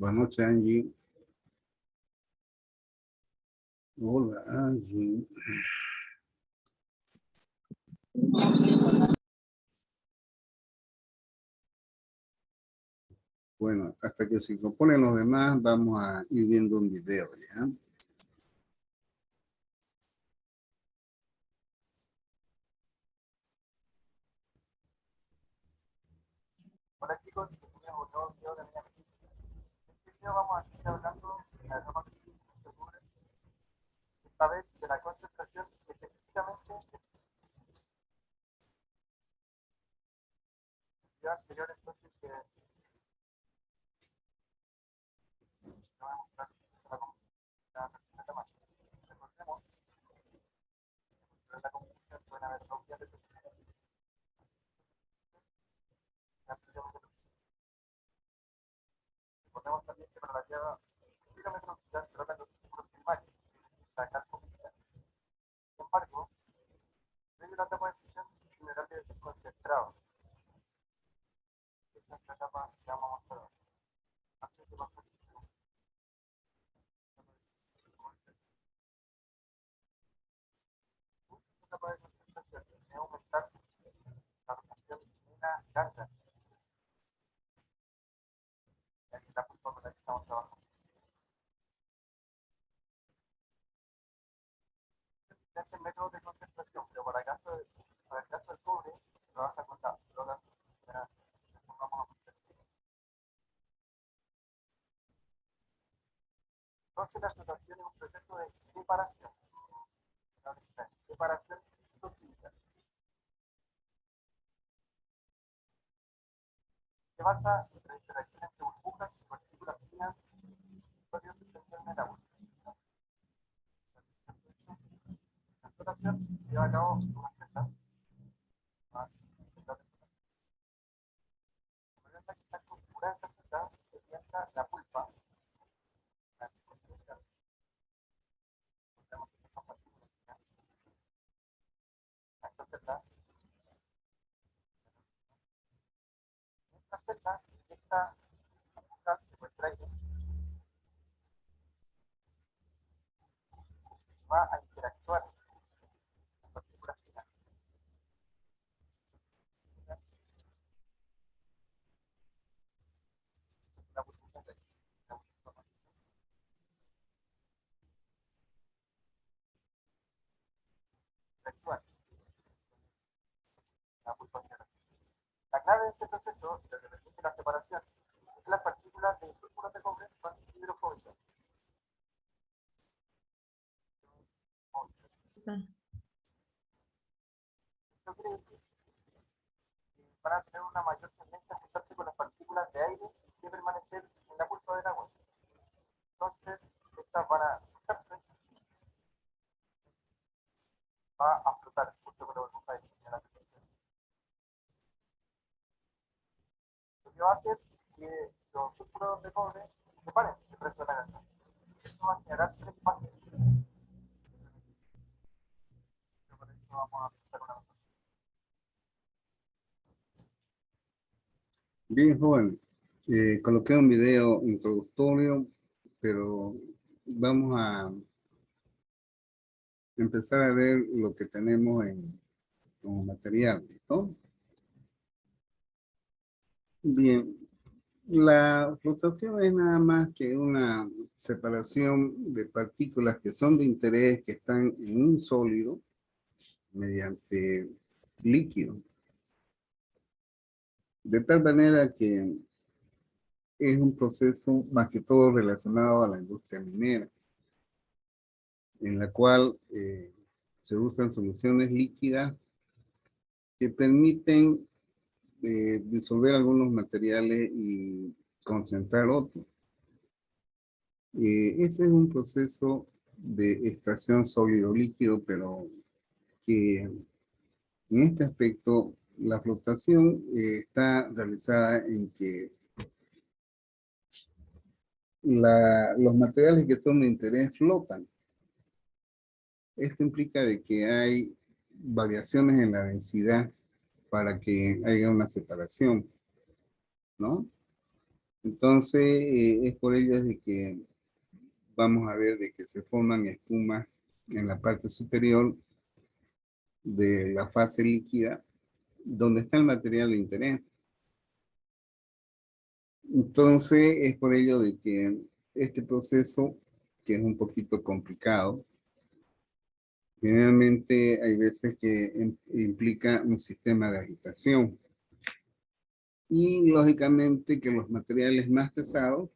Buenas noches, Angie. Hola, Angie. Bueno, hasta que se incorporen los demás, vamos a ir viendo un video, ¿ya? Hola chicos, bienvenidos a un nuevo video de Miami. En este video vamos a seguir hablando de la norma que ocurre, esta vez de la concentración específicamente de actividad anterior, entonces que no vamos a mostrar la versión de más. Recordemos que en la comunicación pueden haber dos vías de comunicación. Recordemos también que para la guía kilómetros ya se tratan los círculos primarios, la calcomanía. Sin embargo, desde la etapa de decisión general debe ser concentrado. Esta es la etapa que vamos a mostrar antes de pasar. Esta etapa de concentración es aumentar la rotación de una ganga, ya que la pulpa con la que estamos trabajando. Existen métodos de concentración, pero para el caso del cobre, se trabaja con la droga. Entonces la flotación es un proceso de separación. Separación isoquímica. Se basa en la interacción entre burbujas y partículas finas sólidos suspendidos en el agua. La flotación se lleva a cabo en una celda. La que está configurada esta celda se piensa la pulpa. Esta celda esta burbuja se encuentra ahí, va a interactuar con partículas finas. La burbuja de interactuar. La pulpa finas. La clave de este proceso, lo que permite la separación, es que las partículas de sulfuro de cobre son hidrofóbicas. Esto quiere decir que van a tener una mayor tendencia a juntarse con las partículas de aire que permanecer en la pulpa del agua. Entonces, estas van a juntarse, va a flotar junto con la burbuja de la presión. Lo que va a hacer que los sulfuros de cobre se separen del resto de la gasa. Esto va a generar tres fases. Por eso vamos a hacer una cosa. Bien, joven. Coloqué un video introductorio, pero vamos a empezar a ver lo que tenemos como material, ¿no? Bien, la flotación es nada más que una separación de partículas que son de interés, que están en un sólido mediante líquido. De tal manera que es un proceso más que todo relacionado a la industria minera, en la cual se usan soluciones líquidas que permiten disolver algunos materiales y concentrar otros. Ese es un proceso de extracción sólido-líquido, pero que en este aspecto la flotación está realizada en que los materiales que son de interés flotan. Esto implica de que hay variaciones en la densidad para que haya una separación, ¿no? Entonces, es por ello de que vamos a ver de que se forman espumas en la parte superior de la fase líquida, donde está el material de interés. Entonces, es por ello de que este proceso, que es un poquito complicado, generalmente hay veces que implica un sistema de agitación. Y lógicamente que los materiales más pesados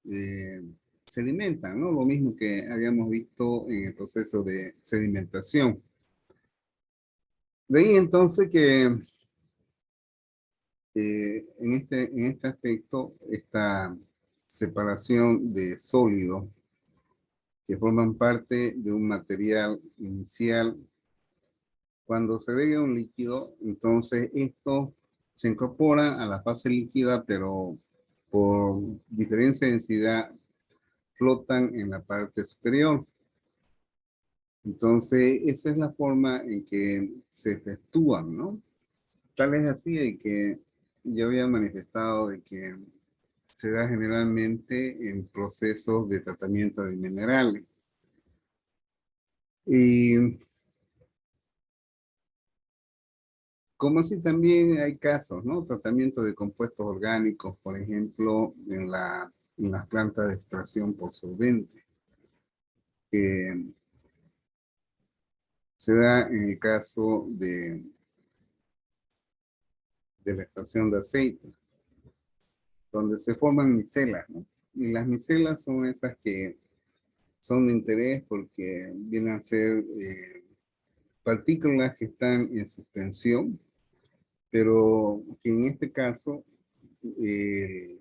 eh, sedimentan, ¿no? Lo mismo que habíamos visto en el proceso de sedimentación. De ahí entonces que en este aspecto, esta separación de sólidos que forman parte de un material inicial, cuando se ve un líquido, entonces esto se incorpora a la fase líquida, pero por diferencia de densidad flotan en la parte superior. Entonces, esa es la forma en que se efectúan, ¿no? Tal es así de que yo había manifestado de que se da generalmente en procesos de tratamiento de minerales. Y como así también hay casos, ¿no? Tratamiento de compuestos orgánicos, por ejemplo, en las plantas de extracción por solvente, que se da en el caso de la extracción de aceite, donde se forman micelas, ¿no? Y las micelas son esas que son de interés porque vienen a ser partículas que están en suspensión, pero que en este caso eh,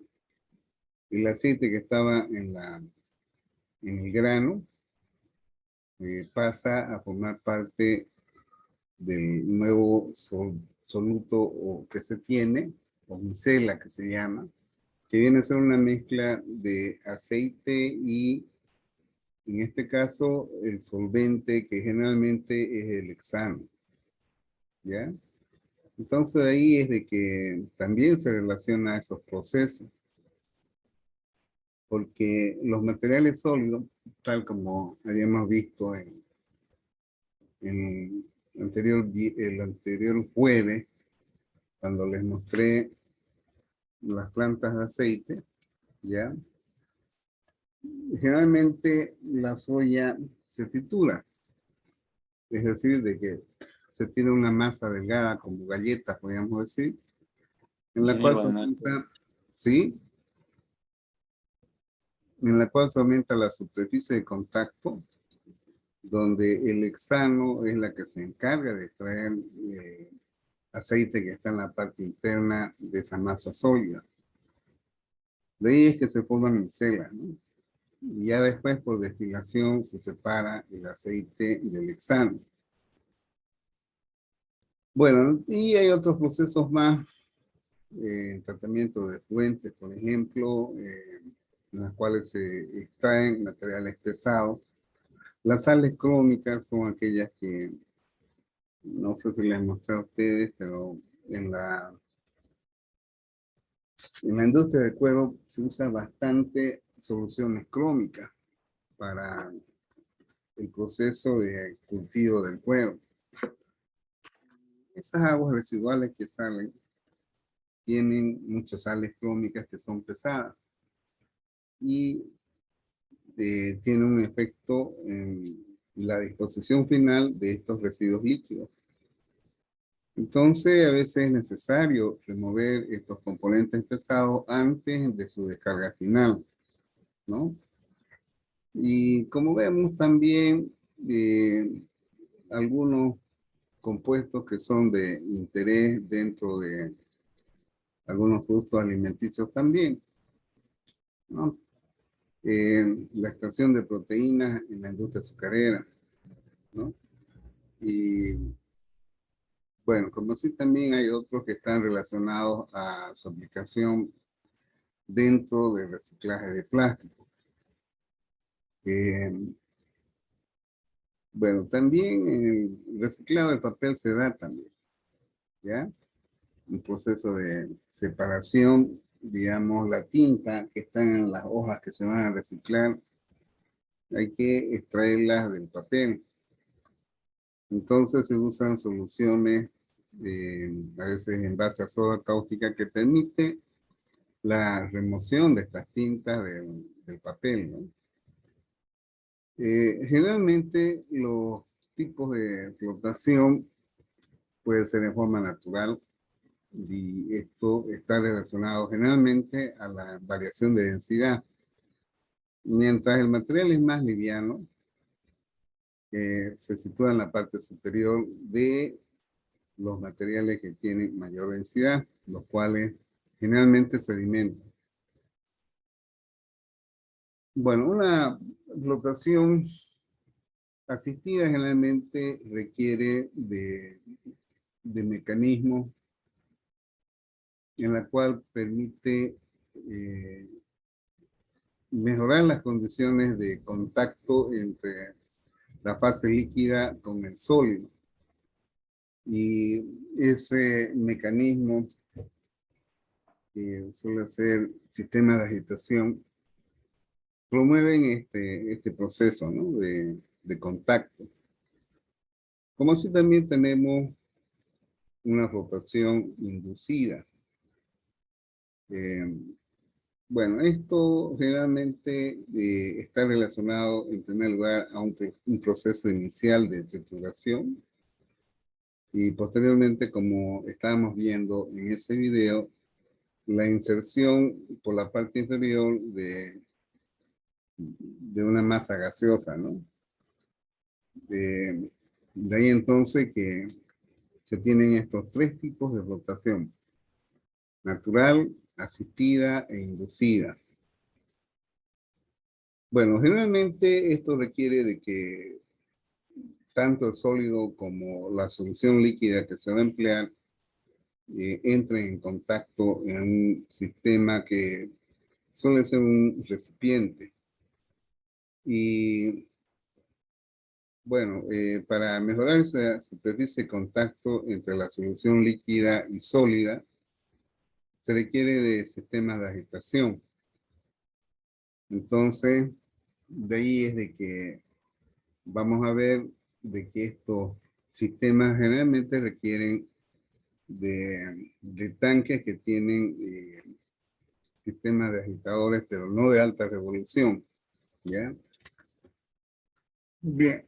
el aceite que estaba en el grano pasa a formar parte del nuevo soluto o que se tiene, o micela que se llama, que viene a ser una mezcla de aceite y, en este caso, el solvente que generalmente es el hexano, ¿ya? Entonces ahí es de que también se relaciona a esos procesos, porque los materiales sólidos, tal como habíamos visto en el anterior jueves, cuando les mostré las plantas de aceite, ¿ya? Generalmente la soya se tritura, es decir, de que se tiene una masa delgada como galletas, podríamos decir, en la Sí, cual se bueno, aumenta, ¿sí? En la cual se aumenta la superficie de contacto, donde el hexano es la que se encarga de extraer aceite que está en la parte interna de esa masa sólida. De ahí es que se forman micelas, ¿no? Y ya después, por destilación, se separa el aceite del hexano. Bueno, y hay otros procesos más, tratamiento de fuentes, por ejemplo, en las cuales se extraen materiales pesados. Las sales crómicas son aquellas que, no sé si les mostré a ustedes, pero en en la industria del cuero se usa bastante soluciones crómicas para el proceso de cultivo del cuero. Esas aguas residuales que salen tienen muchas sales crómicas que son pesadas y tienen un efecto en la disposición final de estos residuos líquidos. Entonces, a veces es necesario remover estos componentes pesados antes de su descarga final, ¿no? Y como vemos también, algunos compuestos que son de interés dentro de algunos productos alimenticios también, ¿no? La extracción de proteínas en la industria azucarera, ¿no? Y bueno, como así también hay otros que están relacionados a su aplicación dentro del reciclaje de plástico. Bueno, también el reciclado de papel se da también, ¿ya? Un proceso de separación digamos, la tinta que está en las hojas que se van a reciclar, hay que extraerlas del papel. Entonces se usan soluciones, a veces en base a soda cáustica, que permite la remoción de estas tintas del papel, ¿no? Generalmente los tipos de flotación pueden ser en forma natural y esto está relacionado generalmente a la variación de densidad. Mientras el material es más liviano, se sitúa en la parte superior de los materiales que tienen mayor densidad, los cuales generalmente sedimentan. Bueno, una flotación asistida generalmente requiere de mecanismos en la cual permite mejorar las condiciones de contacto entre la fase líquida con el sólido. Y ese mecanismo, que suele ser sistema de agitación, promueven este proceso, ¿no? de contacto. Como así también tenemos una rotación inducida. Bueno, esto generalmente está relacionado en primer lugar a un proceso inicial de trituración y posteriormente, como estábamos viendo en ese video, la inserción por la parte inferior de una masa gaseosa, ¿no? De ahí entonces que se tienen estos tres tipos de rotación: natural, asistida e inducida. Bueno, generalmente esto requiere de que tanto el sólido como la solución líquida que se va a emplear entren en contacto en un sistema que suele ser un recipiente. Y bueno, para mejorar esa superficie de contacto entre la solución líquida y sólida, se requiere de sistemas de agitación. Entonces, de ahí es de que vamos a ver de que estos sistemas generalmente requieren de tanques que tienen sistemas de agitadores, pero no de alta revolución, ¿ya? Bien.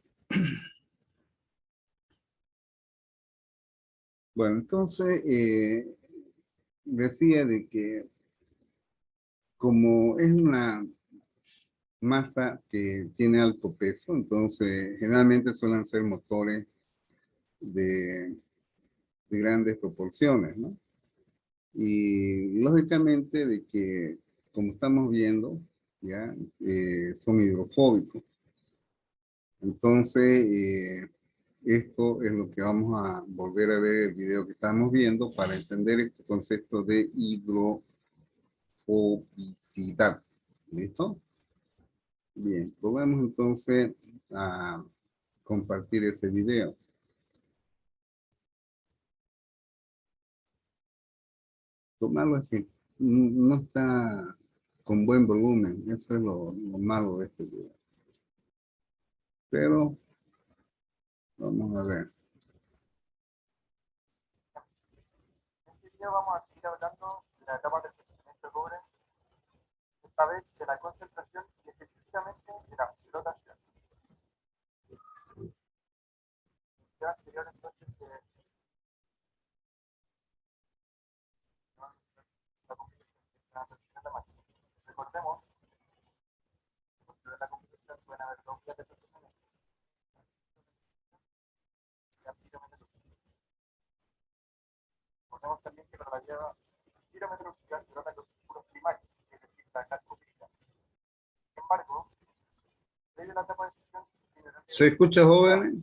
Bueno, entonces, decía de que como es una masa que tiene alto peso, entonces generalmente suelen ser motores de grandes proporciones, ¿no? Y lógicamente de que, como estamos viendo, ya son hidrofóbicos. Entonces, esto es lo que vamos a volver a ver el video que estamos viendo para entender este concepto de hidrofobicidad. ¿Listo? Bien, volvemos entonces a compartir ese video. Tomarlo así, no está con buen volumen, eso es lo malo de este video. Pero vamos a ver. En este video vamos a seguir hablando de la etapa del procesamiento de cobre, esta vez de la concentración y específicamente de la flotación. Ya anterior entonces la concentración de máxima. Recordemos que de la concentración pueden haber dos vías de procesamiento. Recordemos también que la lleva pirometrología se trata de los círculos primarios, es decir, la calcopirita. Sin embargo, desde la etapa de fusión, ¿Se escucha, jóvenes?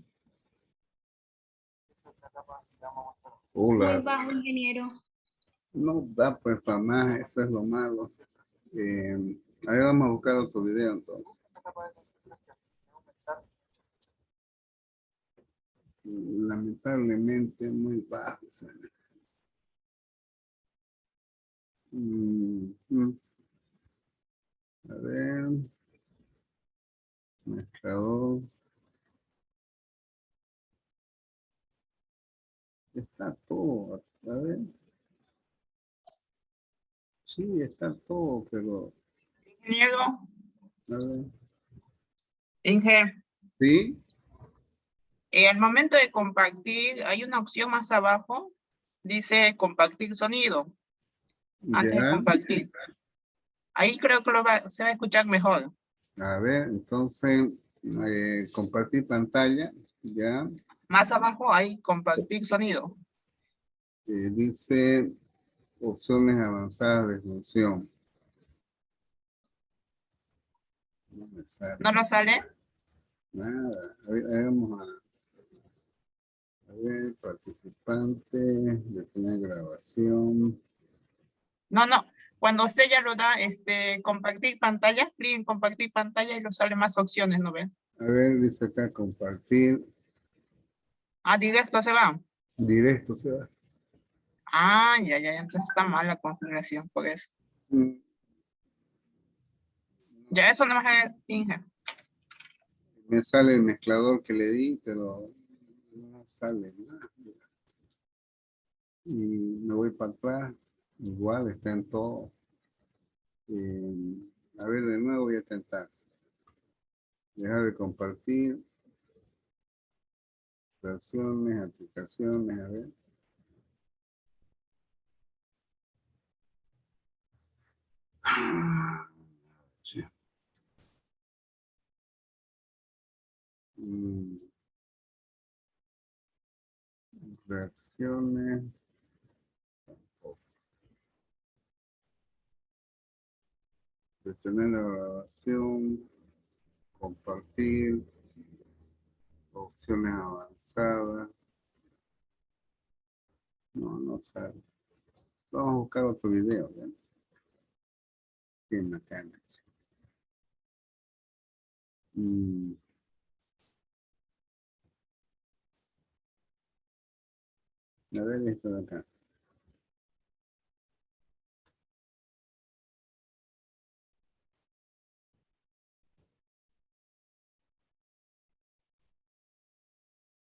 esta es la etapa, digamos, Hola. Muy bajo, ingeniero. No da pues para más, eso es lo malo. Ahí vamos a buscar otro video entonces. Lamentablemente muy bajo. Ujú. A ver. Mezclador. Está todo. A ver. Sí, está todo, pero. Ingeniero, A ver. Inge, Sí. al momento de compartir, hay una opción más abajo, dice compartir sonido, antes de Ya. compartir. Ahí creo que se va a escuchar mejor. A ver, entonces, compartir pantalla. Ya. Más abajo hay compartir sonido. Dice opciones avanzadas de función. No me sale ¿No lo sale? nada. A ver, vamos a ver, participante, detener grabación. No, no. Cuando usted ya lo da, compartir pantalla, clic en compartir pantalla y lo sale más opciones, ¿no ve? A ver, dice acá compartir. Ah, directo se va. Directo se va. Ah, ya, entonces está mal la configuración, por eso. Mm, Ya eso no es Inge. Me sale el mezclador que le di, pero no sale nada. Y me voy para atrás. Igual está en todo. A ver, de nuevo voy a intentar. Dejar de compartir. Versiones, aplicaciones, a ver. Sí. Mm, Reacciones. Detener la grabación. Compartir. Opciones avanzadas. No, no sale. Vamos a buscar otro video. ¿Ya? Bien, mecánicos. A ver esto de acá.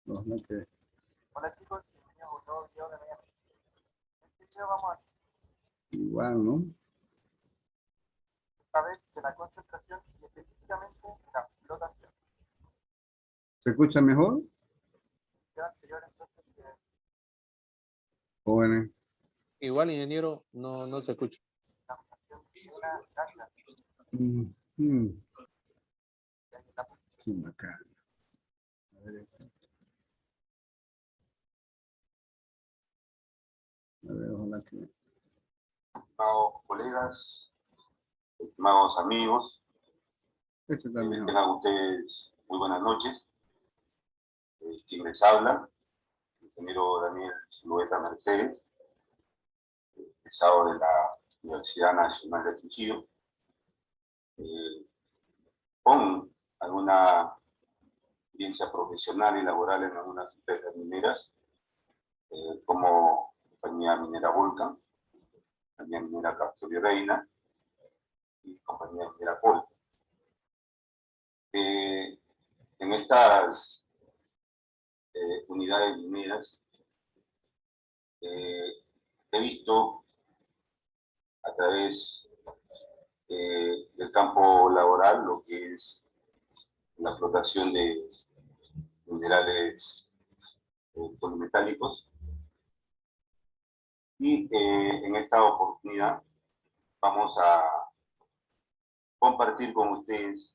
No, no que Hola chicos, bienvenidos a un nuevo video de Miami. En este video vamos a igual, ¿no? esta vez de la concentración y específicamente de la flotación. ¿Se escucha mejor? El video anterior entonces Jóvenes. Igual, ingeniero, no se escucha. la flotación de una gasa Mm, mm, que hay en la sí, bacán. A ver, ojalá que. Estimados colegas, estimados amigos, Este está mejor. tengan ustedes muy buenas noches. Quien les habla, el ingeniero Daniel Zulueta Mercedes, egresado de la Universidad Nacional de Trujillo, con alguna experiencia profesional y laboral en algunas empresas mineras, como compañía minera Volcan, compañía minera Capitolio Reina y compañía minera Pol. En estas unidades mineras he visto a través del campo laboral lo que es la explotación de minerales polimetálicos y en esta oportunidad vamos a compartir con ustedes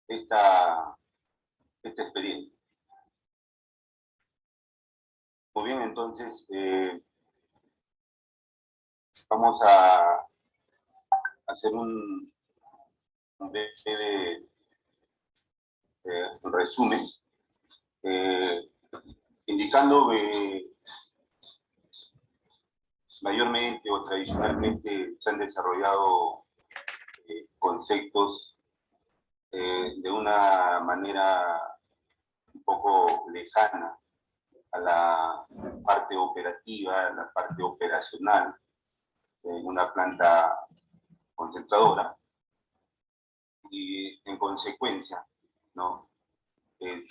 esta experiencia. Muy bien, entonces vamos a hacer un breve resumen, indicando que mayormente o tradicionalmente se han desarrollado conceptos de una manera un poco lejana a la parte operativa, a la parte operacional en una planta concentradora y en consecuencia, ¿no?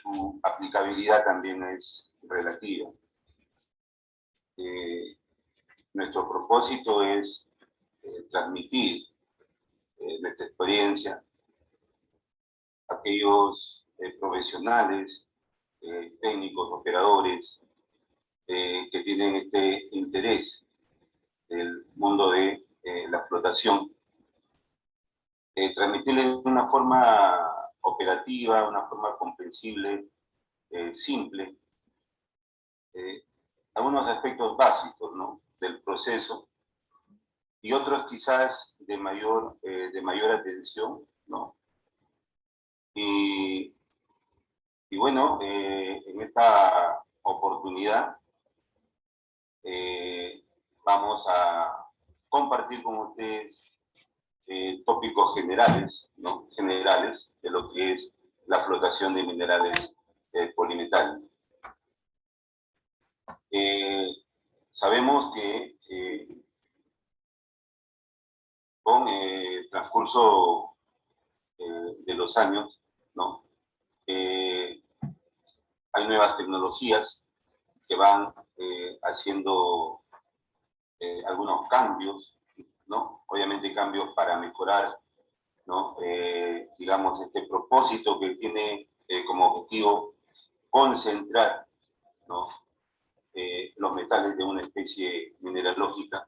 Su aplicabilidad también es relativa. Nuestro propósito es transmitir nuestra experiencia a aquellos profesionales, técnicos, operadores, que tienen este interés del mundo de la explotación, transmitirles de una forma operativa, una forma comprensible, simple, algunos aspectos básicos, ¿no?, del proceso, y otros quizás de mayor atención, ¿no? Y bueno, en esta oportunidad vamos a compartir con ustedes tópicos generales, ¿no?, generales de lo que es la flotación de minerales polimetálicos. Sabemos que con el transcurso de los años, ¿no?, hay nuevas tecnologías que van haciendo algunos cambios, ¿no? Obviamente cambios para mejorar, ¿no?, digamos, este propósito que tiene como objetivo concentrar, ¿no?, los metales de una especie mineralógica,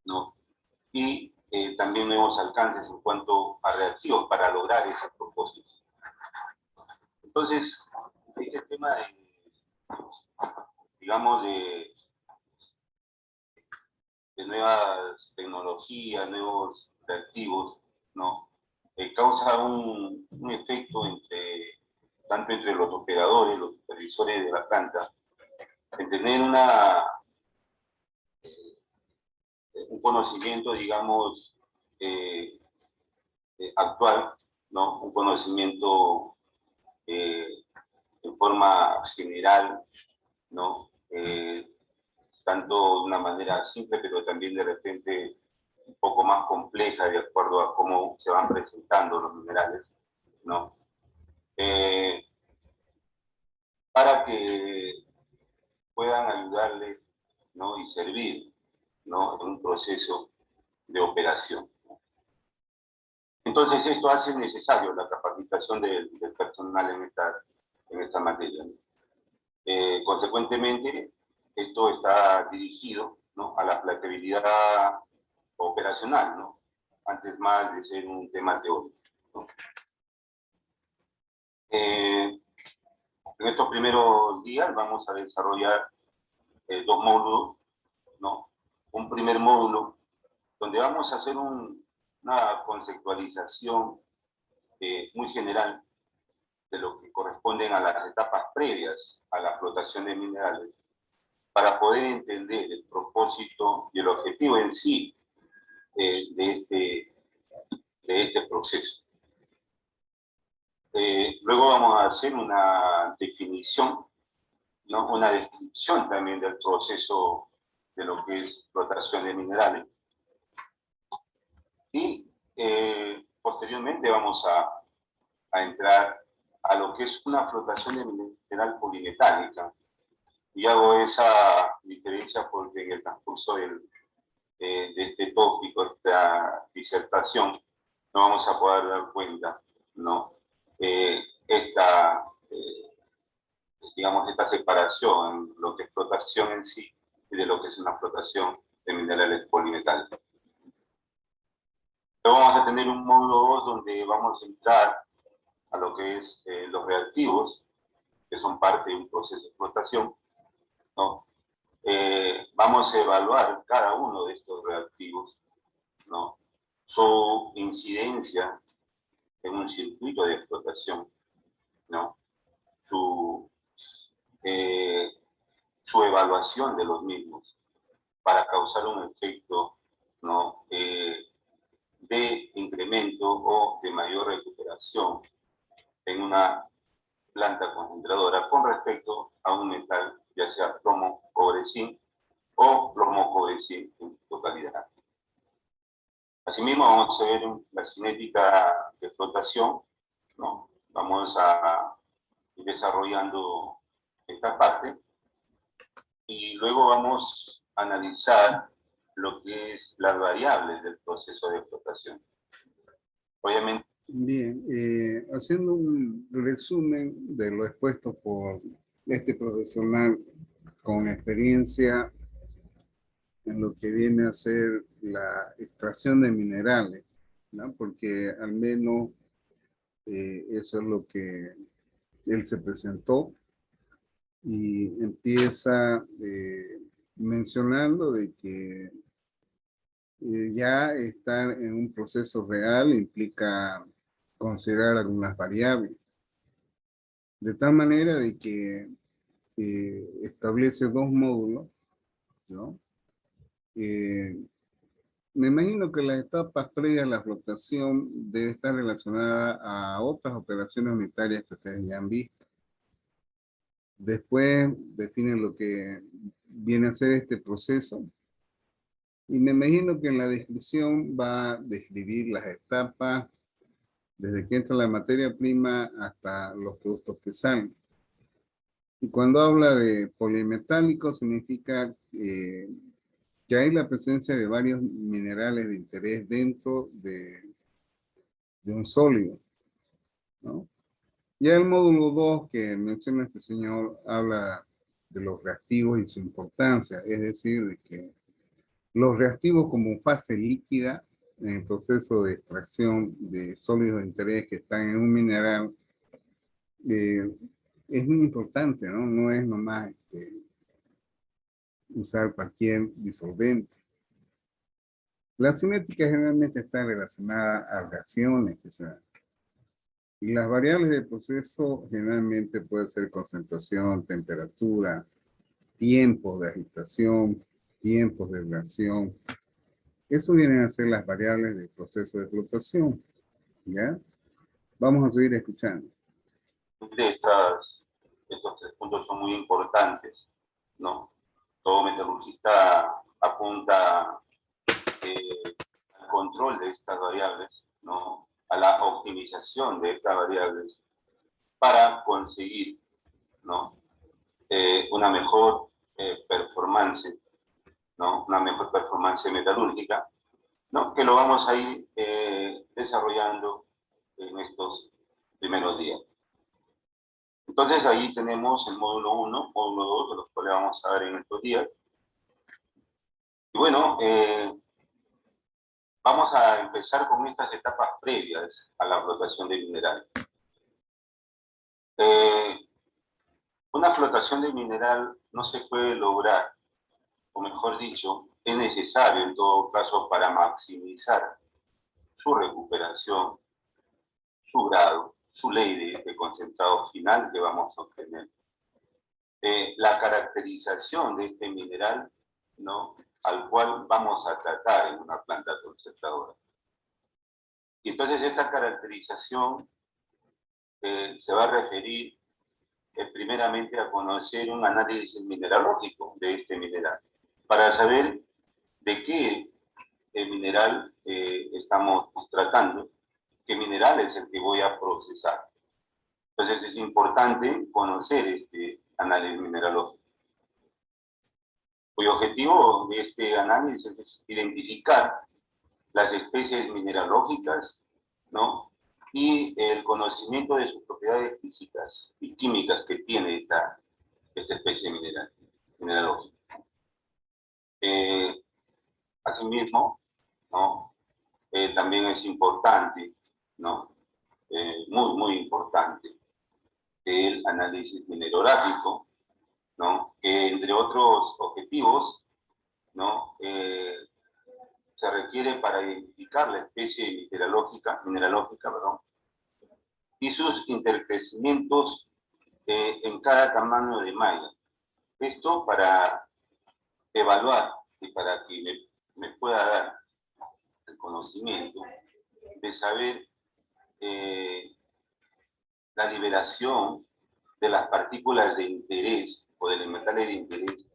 ¿no? Y también nuevos alcances en cuanto a reactivos para lograr ese propósito. Entonces, este tema de, digamos, de nuevas tecnologías, nuevos reactivos, ¿no?, causa un efecto tanto entre los operadores, los supervisores de la planta, en tener un conocimiento, digamos, actual, ¿no?, un conocimiento en forma general, ¿no?, tanto de una manera simple, pero también de repente un poco más compleja de acuerdo a cómo se van presentando los minerales, ¿no? Para que puedan ayudarles, ¿no?, y servir, ¿no?, en un proceso de operación. Entonces esto hace necesario la capacitación del personal en esta materia, ¿no? Consecuentemente, esto está dirigido, ¿no?, a la aplicabilidad operacional, ¿no?, antes más de ser un tema teórico, ¿no? En estos primeros días vamos a desarrollar 2 módulos, ¿no? Un primer módulo donde vamos a hacer una conceptualización muy general de lo que corresponden a las etapas previas a la explotación de minerales, para poder entender el propósito y el objetivo en sí de este proceso. Luego vamos a hacer una definición, ¿no?, una descripción también del proceso de lo que es explotación de minerales. Y posteriormente vamos a entrar a lo que es una flotación de mineral polimetálica. Y hago esa diferencia porque en el transcurso de este tópico, esta disertación, no vamos a poder dar cuenta, ¿no?, digamos, esta separación en lo que es explotación en sí y de lo que es una explotación de minerales polimetálicos. Luego vamos a tener un módulo 2 donde vamos a entrar a lo que es los reactivos, que son parte de un proceso de explotación, ¿no? Vamos a evaluar cada uno de estos reactivos, ¿no?, su incidencia en un circuito de explotación, ¿no?, su evaluación de los mismos para causar un efecto, ¿no?, de incremento o de mayor recuperación en una planta concentradora con respecto a un metal, ya sea plomo, cobre, zinc o plomo cobre en su totalidad. Asimismo, vamos a ver la cinética de flotación, ¿no? Vamos a ir desarrollando esta parte y luego vamos a analizar lo que es las variables del proceso de flotación. Obviamente. Bien, haciendo un resumen de lo expuesto por este profesional con experiencia en lo que viene a ser la extracción de minerales, ¿no? Porque al menos eso es lo que él se presentó y empieza mencionando de que ya estar en un proceso real implica considerar algunas variables, de tal manera de que establece dos módulos, ¿no? Me imagino que las etapas previas a la flotación debe estar relacionada a otras operaciones unitarias que ustedes ya han visto. Después definen lo que viene a ser este proceso. Y me imagino que en la descripción va a describir las etapas desde que entra la materia prima hasta los productos que salen. Y cuando habla de polimetálico significa que hay la presencia de varios minerales de interés dentro de un sólido, ¿no? Ya el módulo 2 que menciona este señor habla de los reactivos y su importancia, es decir, de que los reactivos como fase líquida en el proceso de extracción de sólidos de interés que están en un mineral es muy importante, ¿no? No es nomás usar cualquier disolvente. La cinética generalmente está relacionada a reacciones que se dan. Y las variables del proceso generalmente pueden ser concentración, temperatura, tiempo de agitación, tiempos de reacción. Eso vienen a ser las variables del proceso de flotación, ¿ya? Vamos a seguir escuchando. Estos tres puntos son muy importantes, ¿no? Todo metalurgista apunta al control de estas variables, ¿no? A la optimización de estas variables para conseguir, ¿no? Una mejor performance, ¿no? Una mejor performance metalúrgica, ¿no? Que lo vamos a ir desarrollando en estos primeros días. Entonces ahí tenemos el módulo 1, módulo 2, de los cuales vamos a ver en estos días. Y bueno, vamos a empezar con estas etapas previas a la flotación de mineral. Una flotación de mineral no se puede lograr, o mejor dicho, es necesario en todo caso para maximizar su recuperación, su grado, su ley de concentrado final que vamos a obtener. La caracterización de este mineral, ¿no? Al cual vamos a tratar en una planta concentradora. Y entonces esta caracterización se va a referir primeramente a conocer un análisis mineralógico de este mineral, para saber de qué mineral estamos tratando, qué mineral es el que voy a procesar. Entonces es importante conocer este análisis mineralógico, cuyo objetivo de este análisis es identificar las especies mineralógicas, ¿no? Y el conocimiento de sus propiedades físicas y químicas que tiene esta especie mineralógica. Asimismo, ¿no? También es importante, ¿no? Muy importante, el análisis mineralógico, ¿no? Que entre otros objetivos, ¿no? Se requiere para identificar la especie mineralógica, perdón, y sus intercrecimientos en cada tamaño de malla. Esto para evaluar y para que me pueda dar el conocimiento de saber la liberación de las partículas de interés o de los metales de interés,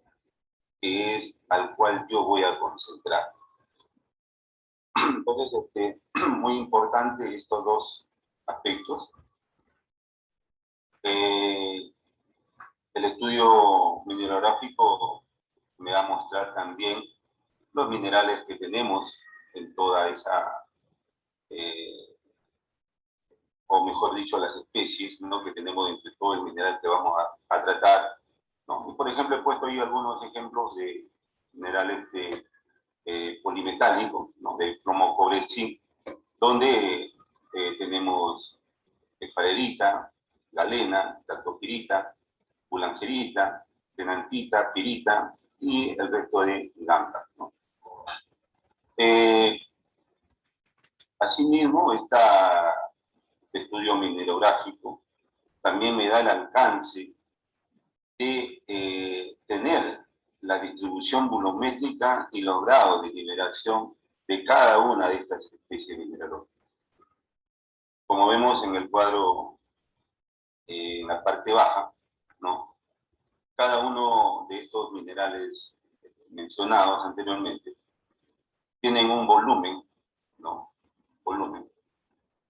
que es al cual yo voy a concentrar. Entonces, muy importante estos dos aspectos. El estudio mineralógico me va a mostrar también los minerales que tenemos en toda esa, o mejor dicho, las especies, ¿no?, que tenemos entre todo el mineral que vamos a tratar, ¿no? Y por ejemplo, he puesto ahí algunos ejemplos de minerales de polimetálicos, ¿no?, de plomo, cobre, zinc, donde tenemos esfalerita, galena, latopirita, bulangerita, tenantita, pirita y el resto de gamba, ¿no? Asimismo, este estudio minerográfico también me da el alcance de tener la distribución volumétrica y los grados de liberación de cada una de estas especies mineralógicas. Como vemos en el cuadro, en la parte baja, ¿no?, cada uno de estos minerales mencionados anteriormente tienen un volumen, ¿no?, volumen,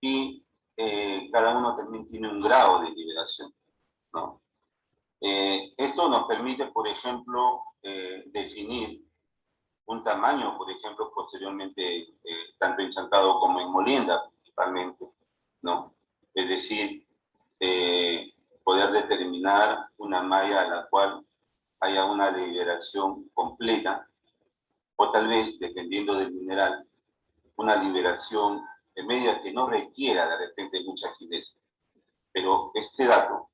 y cada uno también tiene un grado de liberación, ¿no? Esto nos permite, por ejemplo, definir un tamaño, por ejemplo, posteriormente, tanto en Chancado como en Molienda, principalmente, ¿no? Es decir, poder determinar una malla a la cual haya una liberación completa, o tal vez, dependiendo del mineral, una liberación media que no requiera de repente mucha agilidad. Pero este dato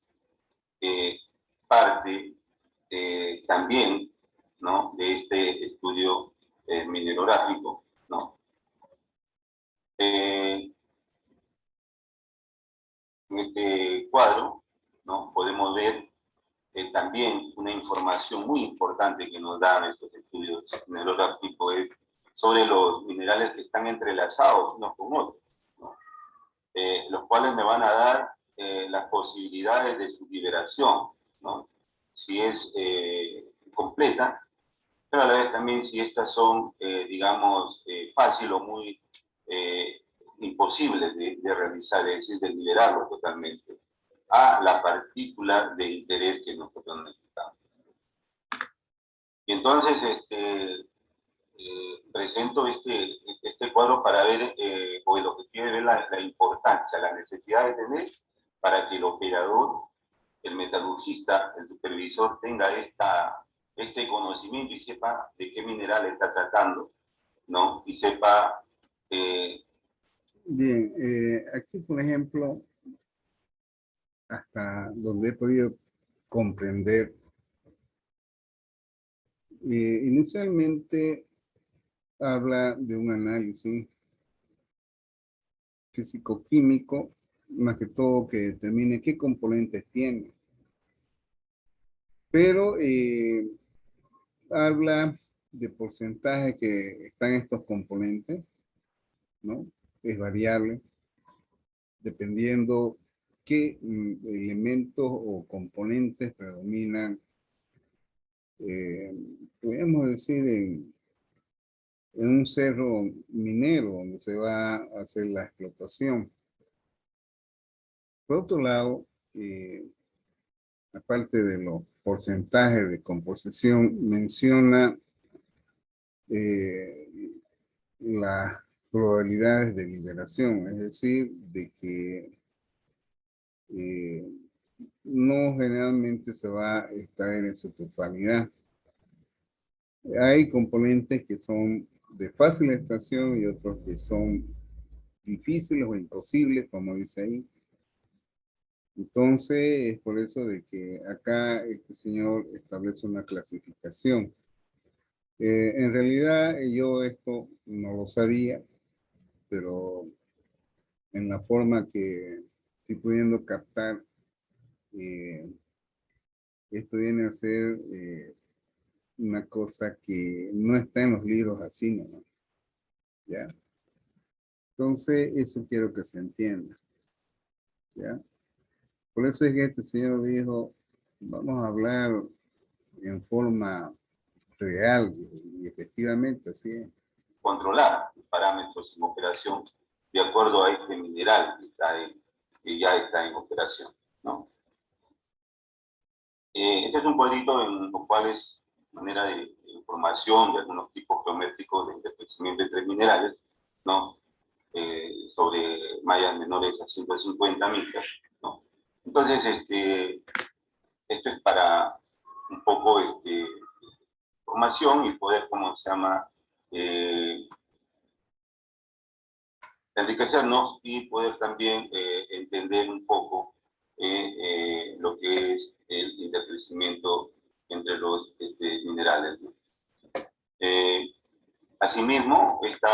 parte también, ¿no?, de este estudio minerográfico, ¿no? En este cuadro, ¿no?, podemos ver también una información muy importante que nos dan estos estudios minerográficos sobre los minerales que están entrelazados unos con otros, ¿no?, los cuales me van a dar las posibilidades de su liberación, ¿no?, si es completa, pero a la vez también si estas son, digamos, fácil o muy imposibles de realizar, es decir, de liberarlo totalmente a la partícula de interés que nosotros necesitamos. Y entonces, presento este cuadro para ver, o el objetivo de ver la importancia, la necesidad de tener para que el operador, el metalurgista, el supervisor tenga este conocimiento y sepa de qué mineral está tratando, ¿no? Y sepa... Bien, aquí por ejemplo, hasta donde he podido comprender, inicialmente habla de un análisis físico-químico, más que todo que determine qué componentes tiene. Pero habla de porcentaje que están estos componentes, ¿no? Es variable, dependiendo qué elementos o componentes predominan, podemos decir, en un cerro minero donde se va a hacer la explotación. Por otro lado, aparte de los porcentajes de composición, menciona las probabilidades de liberación, es decir, de que no generalmente se va a extraer en su totalidad. Hay componentes que son de fácil extracción y otros que son difíciles o imposibles, como dice ahí. Entonces, es por eso de que acá este señor establece una clasificación. En realidad, yo esto no lo sabía, pero en la forma que estoy pudiendo captar, esto viene a ser una cosa que no está en los libros así, ¿no? ¿Ya? Entonces, eso quiero que se entienda, ¿ya? Por eso es que este señor dijo, vamos a hablar en forma real y efectivamente así es. Controlar los parámetros en operación de acuerdo a este mineral que ya está en operación, ¿no? Este es un cuadrito en los cuales, de manera de información de algunos tipos geométricos de enriquecimiento entre minerales, ¿no? Sobre mallas menores a 150 micras, ¿no? Entonces, esto es para un poco información y poder, ¿cómo se llama? Enriquecernos y poder también entender un poco lo que es el intercrecimiento entre los minerales, ¿no? Asimismo, este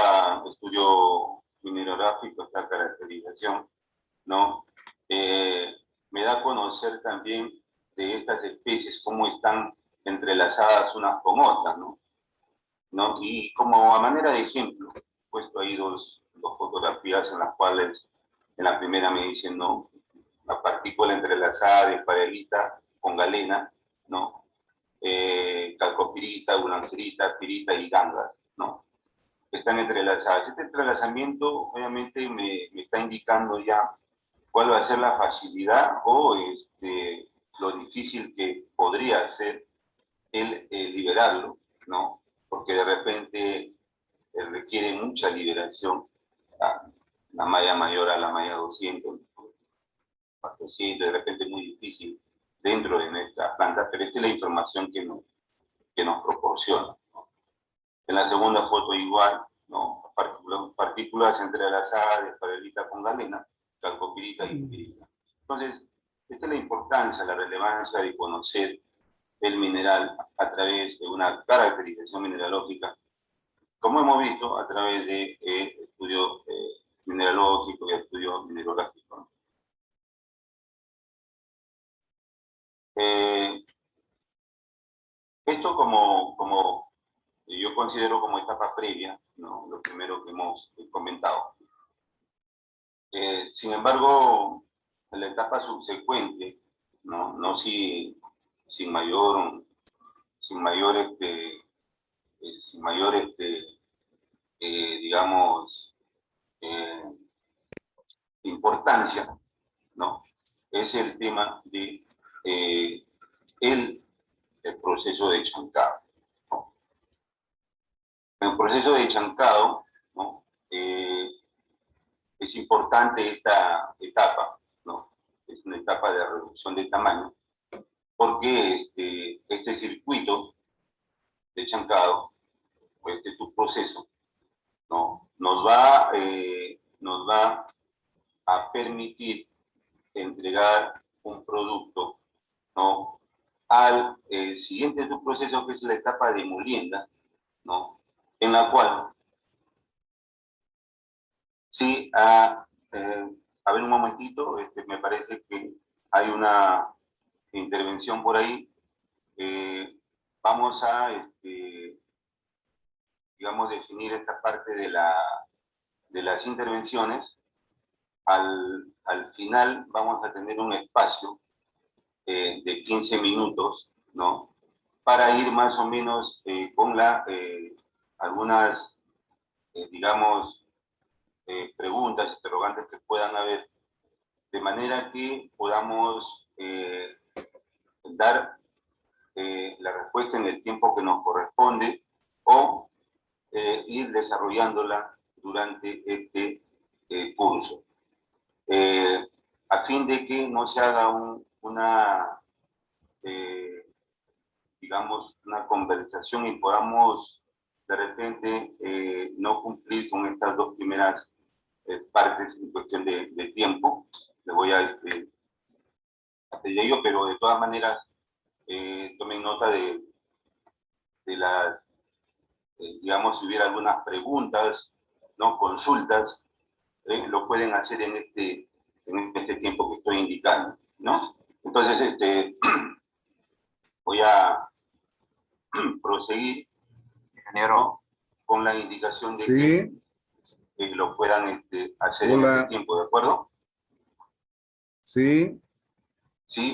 estudio mineralógico, esta caracterización, ¿no? Me da a conocer también de estas especies cómo están entrelazadas unas con otras, ¿no? Y como a manera de ejemplo, he puesto ahí dos fotografías en las cuales en la primera me dicen, ¿no? La partícula entrelazada de esfalerita con galena, ¿no? Calcopirita, urangerita, pirita y ganga, ¿no? Están entrelazadas. Este entrelazamiento obviamente me está indicando ya cuál va a ser la facilidad o lo difícil que podría ser el liberarlo, ¿no? Porque de repente requiere mucha liberación, la malla mayor a la malla 200, 400, de repente es muy difícil dentro de nuestra planta, pero esta es la información que nos proporciona, ¿no? En la segunda foto igual, ¿no? Partículas entrelazadas de esfalerita con galena, calcopirita y pirita. Entonces, esta es la importancia, la relevancia de conocer el mineral a través de una caracterización mineralógica, como hemos visto a través de estudio mineralógico y estudio mineralógico. Esto como yo considero como etapa previa, ¿no? Lo primero que hemos comentado. Sin embargo, en la etapa subsecuente, no sin mayor digamos, importancia, ¿no? Es el tema de el proceso de chancado, ¿no? En el proceso de chancado, ¿no? Es importante esta etapa, ¿no? Es una etapa de reducción de tamaño, porque este circuito de chancado, pues este es tu proceso, ¿no? Nos va a permitir entregar un producto, ¿no? Al siguiente subproceso, que es la etapa de molienda, ¿no? En la cual, sí, a ver un momentito, me parece que hay una intervención por ahí. Vamos a, digamos, definir esta parte de las intervenciones. Al final vamos a tener un espacio de 15 minutos, ¿no? Para ir más o menos con algunas, digamos, preguntas, interrogantes que puedan haber, de manera que podamos dar la respuesta en el tiempo que nos corresponde o ir desarrollándola durante este curso. A fin de que no se haga digamos, una conversación y podamos de repente no cumplir con estas dos primeras partes en cuestión de tiempo. Le voy a pedir ello, pero de todas maneras tomen nota de las, digamos, si hubiera algunas preguntas, ¿no? Consultas, lo pueden hacer en este tiempo que estoy indicando, ¿no? Entonces, voy a proseguir, ingeniero, con la indicación de Sí. que lo puedan hacer Hola. en este tiempo, ¿de acuerdo? Sí. Sí.